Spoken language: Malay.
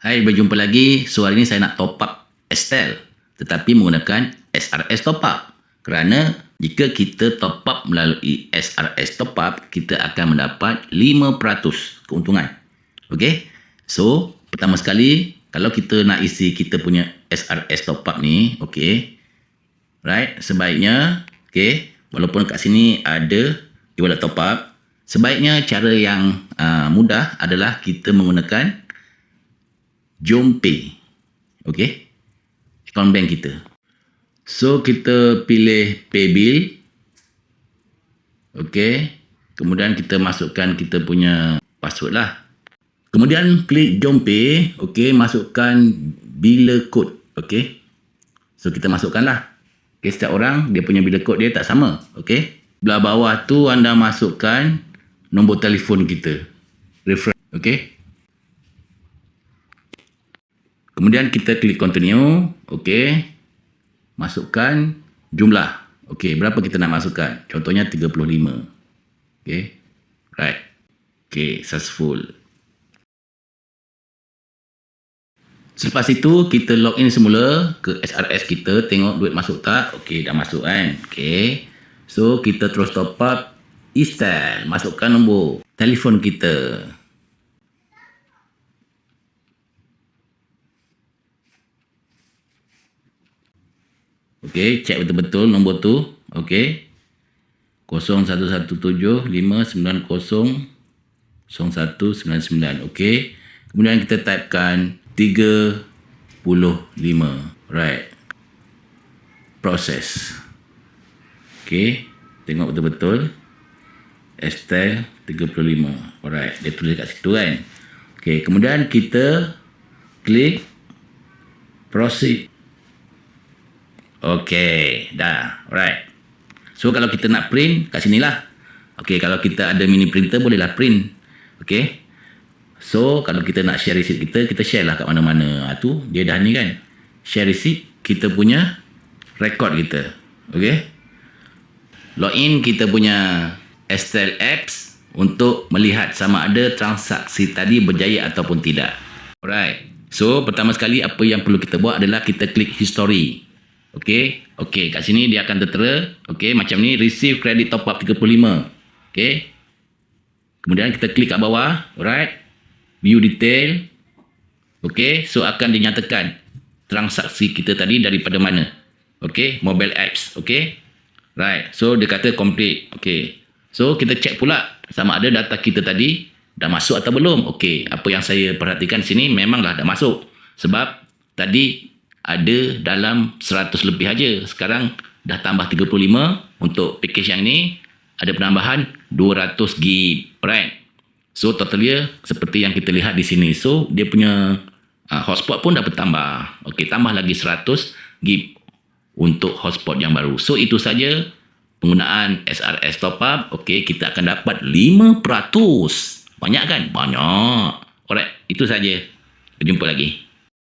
Hai, berjumpa lagi. So, hari ini saya nak top up Estel tetapi menggunakan SRS top up. Kerana jika kita top up melalui SRS top up, kita akan mendapat 5% keuntungan. Okey. So, pertama sekali, kalau kita nak isi kita punya SRS top up ni, okey. Right, sebaiknya, okey, walaupun kat sini ada e-wallet top up, sebaiknya cara yang mudah adalah kita menggunakan JomPay. Okey. Akaun bank kita. So, kita pilih pay bill. Okey. Kemudian kita masukkan kita punya password lah. Kemudian klik JomPay. Okey, masukkan bila kod. Okey. So, kita masukkan lah. Okey, setiap orang dia punya bila kod dia tak sama. Okey. Belah bawah tu anda masukkan nombor telefon kita. Reference. Okey. Kemudian kita klik continue. Okey. Masukkan jumlah. Okey, berapa kita nak masukkan? Contohnya 35. Okey. Right. Okey, successful. Selepas itu kita login semula ke SRS kita, tengok duit masuk tak? Okey, dah masuk kan? Okey. So, kita terus top up Estel. Masukkan nombor telefon kita. Okey, cek betul-betul nombor tu. Okey. 0117590199. Okey. Kemudian kita typekan 35. Right. Proses. Okey. Tengok betul-betul. Estel 35. Alright. Dia tulis kat situ kan. Okey. Kemudian kita klik proceed. Okey, dah. Alright. So, kalau kita nak print, kat sinilah. Okey, kalau kita ada mini printer, bolehlah print. Okey. So, kalau kita nak share receipt kita share lah kat mana-mana. Tu, dia dah ni kan. Share receipt, kita punya record kita. Okey. Login kita punya Estel apps untuk melihat sama ada transaksi tadi berjaya ataupun tidak. Alright. So, pertama sekali apa yang perlu kita buat adalah kita klik history. Okey. Okey, kat sini dia akan tertera. Okey, macam ni, receive credit top up 35. Okey. Kemudian kita klik kat bawah, alright. View detail. Okey, so akan dinyatakan transaksi kita tadi daripada mana. Okey, mobile apps. Okey. Right. So dia kata complete. Okey. So kita cek pula sama ada data kita tadi dah masuk atau belum. Okey, apa yang saya perhatikan sini memanglah dah masuk. Sebab tadi ada dalam 100 lebih aja. Sekarang dah tambah 35. Untuk package yang ni ada penambahan 200 GB. Right. So totalnya seperti yang kita lihat di sini. So dia punya hotspot pun dah bertambah. Okey, tambah lagi 100 GB untuk hotspot yang baru. So itu saja penggunaan SRS top up. Okey, kita akan dapat 5%. Banyak kan? Banyak. Alright, itu saja. Berjumpa lagi.